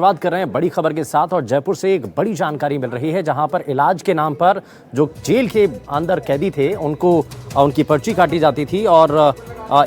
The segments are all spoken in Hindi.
शुरुआत कर रहे हैं बड़ी खबर के साथ और जयपुर से एक बड़ी जानकारी मिल रही है जहां पर इलाज के नाम पर जो जेल के अंदर कैदी थे उनको उनकी पर्ची काटी जाती थी और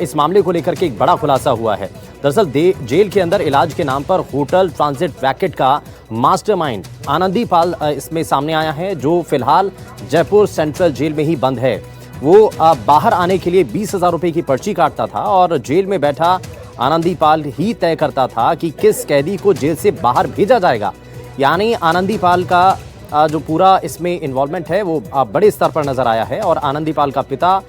इस मामले को लेकर के एक बड़ा खुलासा हुआ है। दरअसल जेल के अंदर इलाज के नाम पर होटल ट्रांजिट रैकेट का मास्टरमाइंड आनंदी पाल इसमें सामने आया है, जो फिलहाल जयपुर सेंट्रल जेल में ही बंद है। वो बाहर आने के लिए 20,000 रुपए की पर्ची काटता था और जेल में बैठा आनंदी पाल ही तय करता था कि किस कैदी को जेल से बाहर भेजा जाएगा। यानी आनंदी पाल का जो पूरा इसमें इन्वॉल्वमेंट है वो बड़े स्तर पर नजर आया है। और आनंदी पाल का पिता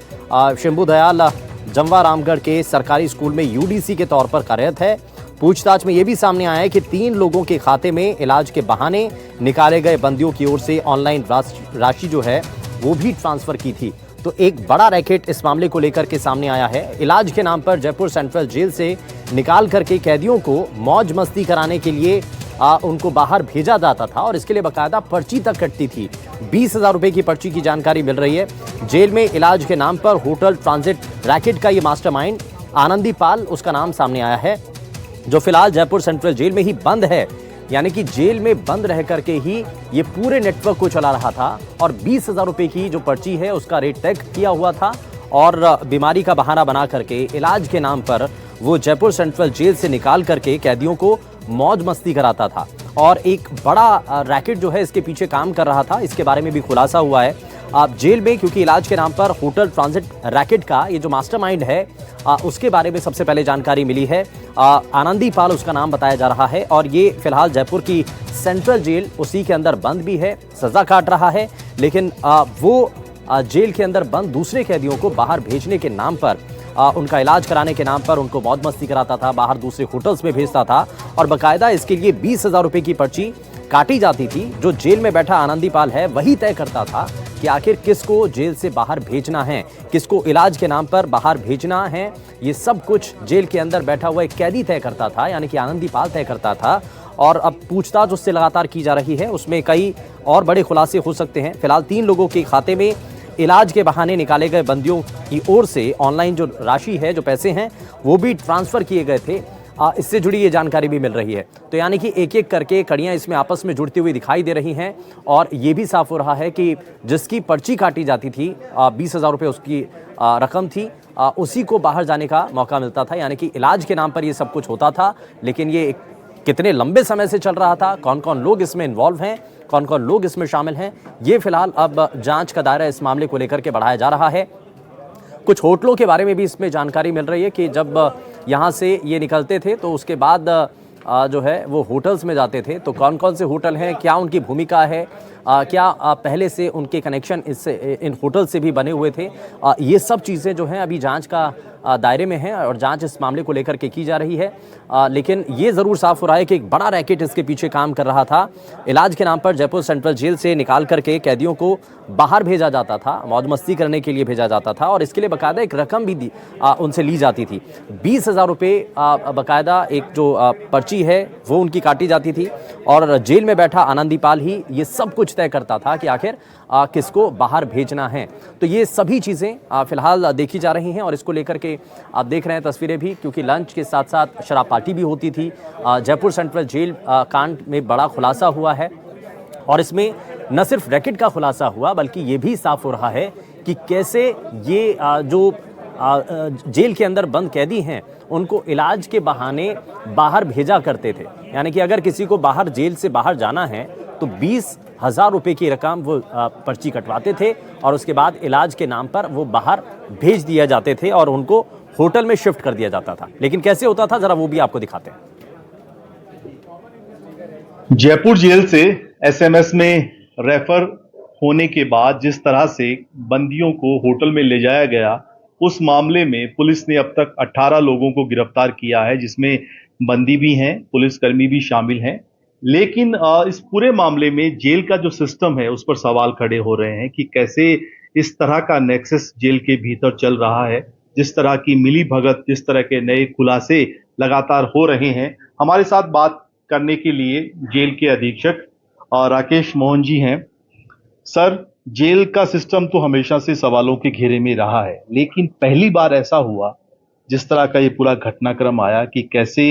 शंभू दयाल जमवा रामगढ़ के सरकारी स्कूल में यूडीसी के तौर पर कार्यरत है। पूछताछ में यह भी सामने आया है कि 3 लोगों के खाते में इलाज के बहाने निकाले गए बंदियों की ओर से ऑनलाइन राशि जो है वो भी ट्रांसफर की थी। तो एक बड़ा रैकेट इस मामले को लेकर के सामने आया है। इलाज के नाम पर जयपुर सेंट्रल जेल से निकाल करके कैदियों को मौज मस्ती कराने के लिए उनको बाहर भेजा जाता था और इसके लिए बकायदा पर्ची तक कटती थी। 20,000 रुपए की पर्ची की जानकारी मिल रही है। जेल में इलाज के नाम पर होटल ट्रांजिट रैकेट का ये मास्टरमाइंड आनंदी पाल उसका नाम सामने आया है, जो फिलहाल जयपुर सेंट्रल जेल में ही बंद है। यानी कि जेल में बंद रह करके ही ये पूरे नेटवर्क को चला रहा था और 20,000 रुपए की जो पर्ची है उसका रेट तय किया हुआ था और बीमारी का बहाना बना करके इलाज के नाम पर वो जयपुर सेंट्रल जेल से निकाल करके कैदियों को मौज मस्ती कराता था। और एक बड़ा रैकेट जो है इसके पीछे काम कर रहा था, इसके बारे में भी खुलासा हुआ है। जेल में क्योंकि इलाज के नाम पर होटल ट्रांजिट रैकेट का ये जो मास्टरमाइंड है उसके बारे में सबसे पहले जानकारी मिली है। आनंदी पाल उसका नाम बताया जा रहा है और ये फिलहाल जयपुर की सेंट्रल जेल उसी के अंदर बंद भी है, सजा काट रहा है। लेकिन वो जेल के अंदर बंद दूसरे कैदियों को बाहर भेजने के नाम पर उनका इलाज कराने के नाम पर उनको मौज मस्ती कराता था, बाहर दूसरे होटल्स में भेजता था और बाकायदा इसके लिए 20,000 रुपए की पर्ची काटी जाती थी। जो जेल में बैठा आनंदी पाल है वही तय करता था कि आखिर किसको जेल से बाहर भेजना है, किसको इलाज के नाम पर बाहर भेजना है। ये सब कुछ जेल के अंदर बैठा हुआ एक कैदी तय करता था, यानी कि आनंदी पाल तय करता था। और अब पूछताछ उससे लगातार की जा रही है, उसमें कई और बड़े खुलासे हो सकते हैं। फिलहाल 3 लोगों के खाते में इलाज के बहाने निकाले गए बंदियों की ओर से ऑनलाइन जो राशि है, जो पैसे हैं वो भी ट्रांसफर किए गए थे। इससे जुड़ी ये जानकारी भी मिल रही है। तो यानी कि एक एक करके कड़ियां इसमें आपस में जुड़ती हुई दिखाई दे रही हैं और ये भी साफ हो रहा है कि जिसकी पर्ची काटी जाती थी 20,000 रुपये उसकी रकम थी, उसी को बाहर जाने का मौका मिलता था। यानी कि इलाज के नाम पर ये सब कुछ होता था। लेकिन ये कितने लंबे समय से चल रहा था, कौन कौन लोग इसमें इन्वॉल्व हैं, कौन कौन लोग इसमें शामिल हैं, ये फिलहाल अब जांच का दायरा इस मामले को लेकर के बढ़ाया जा रहा है। कुछ होटलों के बारे में भी इसमें जानकारी मिल रही है कि जब यहाँ से ये निकलते थे तो उसके बाद जो है वो होटल्स में जाते थे। तो कौन कौन से होटल हैं, क्या उनकी भूमिका है, क्या पहले से उनके कनेक्शन इन होटल से भी बने हुए थे, ये सब चीज़ें जो हैं अभी जांच का दायरे में हैं और जांच इस मामले को लेकर के की जा रही है। लेकिन ये ज़रूर साफ हो रहा है कि एक बड़ा रैकेट इसके पीछे काम कर रहा था। इलाज के नाम पर जयपुर सेंट्रल जेल से निकाल करके कैदियों को बाहर भेजा जाता था, मौज मस्ती करने के लिए भेजा जाता था और इसके लिए बाकायदा एक रकम भी उनसे ली जाती थी। 20,000 रुपये बाकायदा एक जो पर्ची है वो उनकी काटी जाती थी और जेल में बैठा आनंदी पाल ही ये सब कुछ तय करता था कि आखिर किसको बाहर भेजना है। तो ये सभी चीज़ें फिलहाल देखी जा रही हैं और इसको लेकर के आप देख रहे हैं तस्वीरें भी, क्योंकि लंच के साथ साथ शराब पार्टी भी होती थी। जयपुर सेंट्रल जेल कांड में बड़ा खुलासा हुआ है और इसमें न सिर्फ रैकेट का खुलासा हुआ बल्कि ये भी साफ हो रहा है कि कैसे ये जो जेल के अंदर बंद कैदी हैं उनको इलाज के बहाने बाहर भेजा करते थे। यानी कि अगर किसी को बाहर जेल से बाहर जाना है तो 20,000 रुपए की रकम वो पर्ची कटवाते थे और उसके बाद इलाज के नाम पर वो बाहर भेज दिया जाते थे और उनको होटल में शिफ्ट कर दिया जाता था। लेकिन कैसे होता था जरा वो भी आपको दिखाते हैं। जयपुर जेल से एसएमएस में रेफर होने के बाद जिस तरह से बंदियों को होटल में ले जाया गया, उस मामले में पुलिस ने अब तक 18 लोगों को गिरफ्तार किया है, जिसमें बंदी भी हैं, पुलिसकर्मी भी शामिल हैं। लेकिन इस पूरे मामले में जेल का जो सिस्टम है उस पर सवाल खड़े हो रहे हैं कि कैसे इस तरह का नेक्सस जेल के भीतर चल रहा है, जिस तरह की मिली भगत, जिस तरह के नए खुलासे लगातार हो रहे हैं। हमारे साथ बात करने के लिए जेल के अधीक्षक राकेश मोहन जी हैं। सर, जेल का सिस्टम तो हमेशा से सवालों के घेरे में रहा है, लेकिन पहली बार ऐसा हुआ जिस तरह का ये पूरा घटनाक्रम आया कि कैसे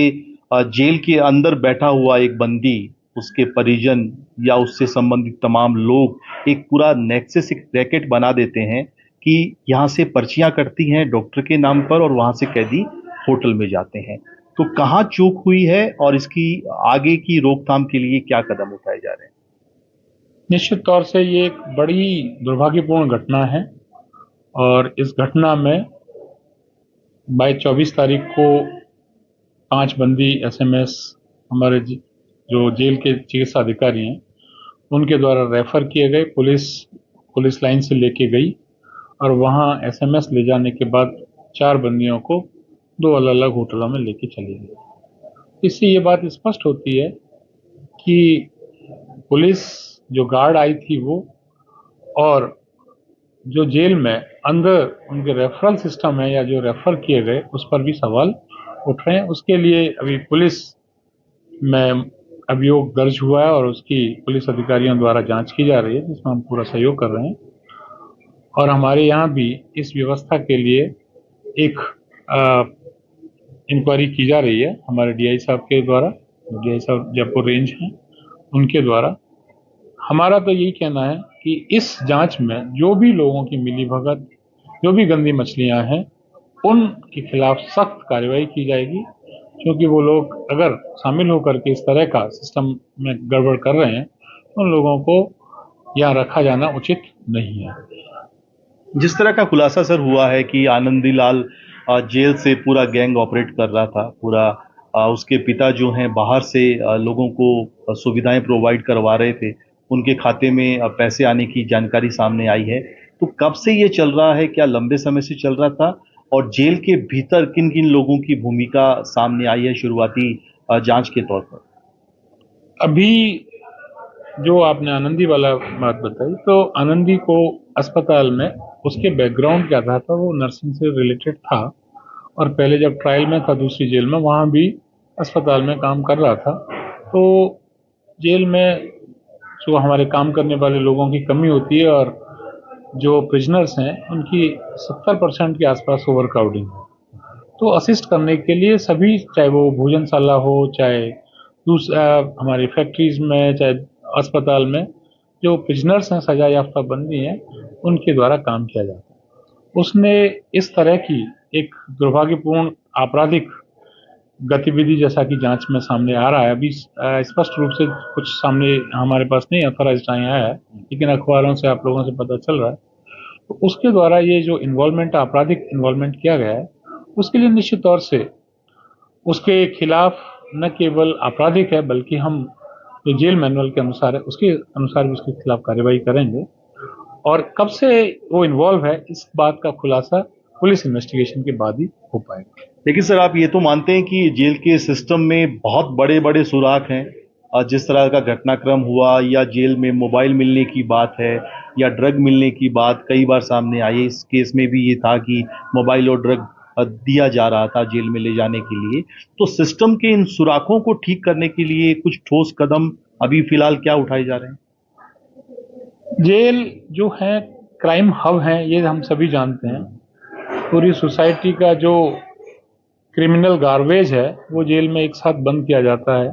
जेल के अंदर बैठा हुआ एक बंदी, उसके परिजन या उससे संबंधित तमाम लोग एक पूरा नेक्सस, एक रैकेट बना देते हैं कि यहाँ से पर्चियां कटती हैं डॉक्टर के नाम पर और वहां से कैदी होटल में जाते हैं। तो कहाँ चूक हुई है और इसकी आगे की रोकथाम के लिए क्या कदम उठाए जा रहे हैं? निश्चित तौर से ये एक बड़ी दुर्भाग्यपूर्ण घटना है और इस घटना में 22 तारीख को 5 बंदी एसएमएस हमारे जो जेल के चिकित्सा अधिकारी हैं उनके द्वारा रेफर किए गए, पुलिस लाइन से लेके गई और वहां एसएमएस ले जाने के बाद 4 बंदियों को 2 अलग अलग होटलों में लेके चली गई। इससे ये बात स्पष्ट होती है कि पुलिस जो गार्ड आई थी वो और जो जेल में अंदर उनके रेफरल सिस्टम है या जो रेफर किए गए उस पर भी सवाल उठ रहे हैं। उसके लिए अभी पुलिस में अभियोग दर्ज हुआ है और उसकी पुलिस अधिकारियों द्वारा जांच की जा रही है, जिसमें हम पूरा सहयोग कर रहे हैं। और हमारे यहाँ भी इस व्यवस्था के लिए एक इंक्वायरी की जा रही है हमारे डीआई साहब के द्वारा, डीआई साहब जयपुर रेंज हैं, उनके द्वारा। हमारा तो यही कहना है कि इस जांच में जो भी लोगों की मिलीभगत, जो भी गंदी मछलियां हैं, उनके खिलाफ सख्त कार्रवाई की जाएगी, क्योंकि वो लोग अगर शामिल होकर के इस तरह का सिस्टम में गड़बड़ कर रहे हैं उन लोगों को यहाँ रखा जाना उचित नहीं है। जिस तरह का खुलासा सर हुआ है कि आनंदी लाल जेल से पूरा गैंग ऑपरेट कर रहा था, पूरा उसके पिता जो हैं बाहर से लोगों को सुविधाएं प्रोवाइड करवा रहे थे, उनके खाते में पैसे आने की जानकारी सामने आई है। तो कब से ये चल रहा है, क्या लंबे समय से चल रहा था, और जेल के भीतर किन किन लोगों की भूमिका सामने आई है शुरुआती जांच के तौर पर? अभी जो आपने आनंदी वाला बात बताई, तो आनंदी को अस्पताल में उसके बैकग्राउंड क्या था, तो वो नर्सिंग से रिलेटेड था और पहले जब ट्रायल में था दूसरी जेल में, वहाँ भी अस्पताल में काम कर रहा था। तो जेल में जो हमारे काम करने वाले लोगों की कमी होती है और जो प्रिजनर्स हैं उनकी 70% के आसपास ओवर क्राउडिंग है, तो असिस्ट करने के लिए सभी, चाहे वो भोजनशाला हो, चाहे दूसरा हमारी फैक्ट्रीज में, चाहे अस्पताल में, जो प्रिजनर्स हैं, सजा याफ्ता बंदी हैं, उनके द्वारा काम किया जाता है। उसने इस तरह की एक दुर्भाग्यपूर्ण आपराधिक गतिविधि जैसा कि जांच में सामने आ रहा है, अभी स्पष्ट रूप से कुछ सामने हमारे पास नहीं ऑथराइज्ड आया है, लेकिन अखबारों से आप लोगों से पता चल रहा है। तो उसके द्वारा ये जो इन्वॉल्वमेंट, आपराधिक इन्वॉल्वमेंट किया गया है, उसके लिए निश्चित तौर से उसके खिलाफ न केवल आपराधिक है, बल्कि हम जो जेल मैनुअल के अनुसार है उसके अनुसार भी उसके खिलाफ कार्रवाई करेंगे। और कब से वो इन्वॉल्व है, इस बात का खुलासा पुलिस इन्वेस्टिगेशन के बाद ही हो पाएगा। लेकिन सर, आप ये तो मानते हैं कि जेल के सिस्टम में बहुत बड़े बड़े सुराख हैं, और जिस तरह का घटनाक्रम हुआ, या जेल में मोबाइल मिलने की बात है या ड्रग मिलने की बात कई बार सामने आई। इस केस में भी ये था कि मोबाइल और ड्रग दिया जा रहा था जेल में ले जाने के लिए। तो सिस्टम के इन सुराखों को ठीक करने के लिए कुछ ठोस कदम अभी फिलहाल क्या उठाए जा रहे हैं? जेल जो है क्राइम हब है, ये हम सभी जानते हैं। पूरी सोसाइटी का जो क्रिमिनल गार्बेज है वो जेल में एक साथ बंद किया जाता है।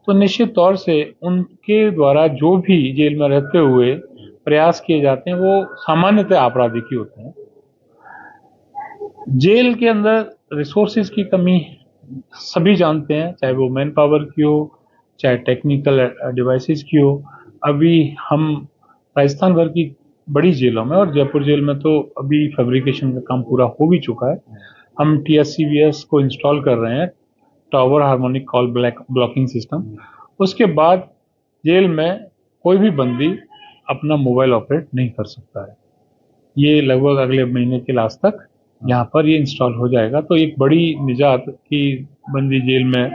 तो निश्चित तौर से उनके द्वारा जो भी जेल में रहते हुए प्रयास किए जाते हैं वो सामान्यतः आपराधिक ही होते हैं। जेल के अंदर रिसोर्सेज की कमी सभी जानते हैं, चाहे वो मैन पावर की हो, चाहे टेक्निकल डिवाइसेस की हो। अभी हम राजस्थान भर की बड़ी जेलों में और जयपुर जेल में तो अभी फैब्रिकेशन का काम पूरा हो भी चुका है। हम TSCVS को इंस्टॉल कर रहे हैं, tower harmonic call blocking system. उसके बाद जेल में कोई भी बंदी अपना मोबाइल ऑपरेट नहीं कर सकता है। ये लगभग अगले महीने के लास्ट तक यहाँ पर ये इंस्टॉल हो जाएगा। तो एक बड़ी निजात कि बंदी जेल में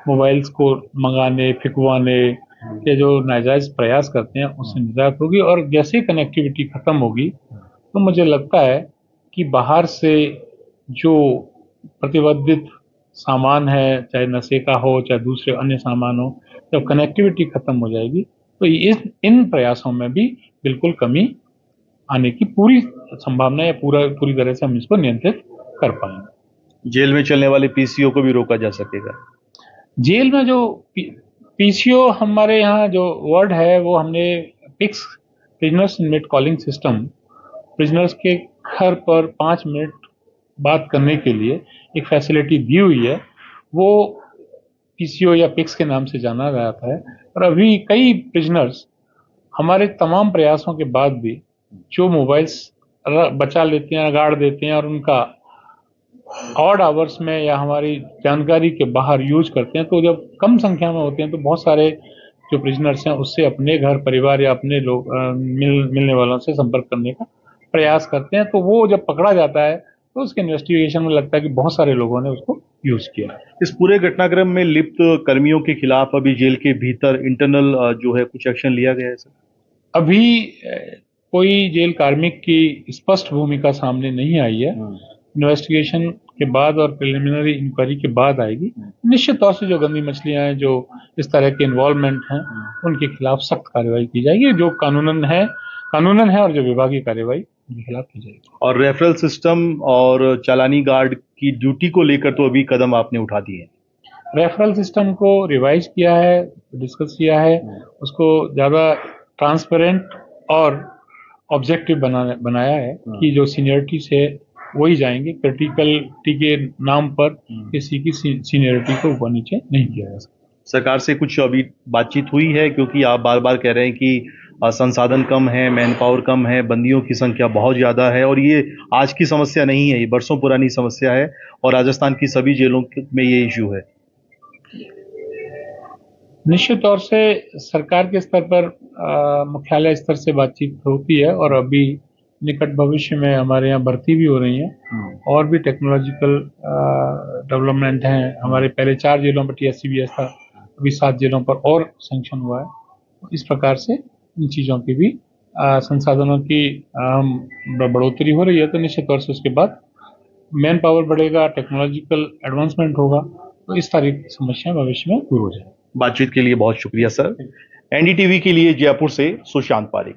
मोबाइल्स को मंगाने, फिकवाने के जो नाजायज प्रयास करते हैं उससे निजात होगी। और जैसे ही कनेक्टिविटी खत्म होगी तो मुझे लगता है कि बाहर से जो प्रतिबंधित सामान है, चाहे नशे का हो चाहे दूसरे अन्य सामान हो, जब कनेक्टिविटी खत्म हो जाएगी तो इन प्रयासों में भी बिल्कुल कमी आने की पूरी संभावना है, पूरी तरह से हम इसको नियंत्रित कर पाएंगे। जेल में चलने वाले PCO को भी रोका जा सकेगा? जेल में जो पीसीओ हमारे यहाँ जो वर्ड है वो हमने PICS prisoners inmate calling system, prisoners के घर पर 5 मिनट बात करने के लिए एक फैसिलिटी दी हुई है, वो पीसीओ या पिक्स के नाम से जाना जाता है। और अभी कई प्रिजनर्स हमारे तमाम प्रयासों के बाद भी जो मोबाइल्स बचा लेते हैं, गाड़ देते हैं और उनका ऑड आवर्स में या हमारी जानकारी के बाहर यूज करते हैं, तो जब कम संख्या में होते हैं तो बहुत सारे जो प्रिजनर्स हैं उससे अपने घर परिवार या अपने लोग मिलने वालों से संपर्क करने का प्रयास करते हैं। तो वो जब पकड़ा जाता है तो उसके इन्वेस्टिगेशन में लगता है कि बहुत सारे लोगों ने उसको यूज किया है। इस पूरे घटनाक्रम में लिप्त कर्मियों के खिलाफ अभी जेल के भीतर इंटरनल जो है कुछ एक्शन लिया गया है सर? अभी कोई जेल कार्मिक की स्पष्ट भूमिका सामने नहीं आई है। इन्वेस्टिगेशन के बाद और प्रिलिमिनरी इंक्वायरी के बाद आएगी। निश्चित तौर से जो गंदी मछलियां हैं, जो इस तरह के इन्वॉल्वमेंट हैं, उनके खिलाफ सख्त कार्रवाई की जाएगी, जो कानूनन है और जो विभागीय कार्रवाई उनके खिलाफ की जाएगी। और रेफरल सिस्टम और चालानी गार्ड की ड्यूटी को लेकर तो अभी कदम आपने उठा दिए हैं? रेफरल सिस्टम को रिवाइज किया है, डिस्कस किया है, उसको ज्यादा ट्रांसपेरेंट और ऑब्जेक्टिव बनाया है कि जो सीनियरिटी से वही जाएंगे, क्रिटिकलिटी के नाम पर किसी की सीनियरिटी को ऊपर नीचे नहीं किया जा सकता। सरकार से कुछ अभी बातचीत हुई है, क्योंकि आप बार बार कह रहे हैं कि संसाधन कम है, मैन पावर कम है, बंदियों की संख्या बहुत ज्यादा है, और ये आज की समस्या नहीं है, ये बरसों पुरानी समस्या है और राजस्थान की सभी जेलों में ये इश्यू है। निश्चित तौर से सरकार के स्तर पर मुख्यालय स्तर से बातचीत होती है और अभी निकट भविष्य में हमारे यहाँ भर्ती भी हो रही है और भी टेक्नोलॉजिकल डेवलपमेंट हैं। हमारे पहले 4 जेलों पर TSCBS था, अभी 7 जेलों पर और सैंक्शन हुआ है। इस प्रकार से इन चीज़ों की भी संसाधनों की बढ़ोतरी हो रही है, तो निश्चित तौर से उसके बाद मैन पावर बढ़ेगा, टेक्नोलॉजिकल एडवांसमेंट होगा, तो इस तरह की समस्या भविष्य में दूर हो जाएगी। बातचीत के लिए बहुत शुक्रिया सर। NDTV के लिए जयपुर से सुशांत पारेख।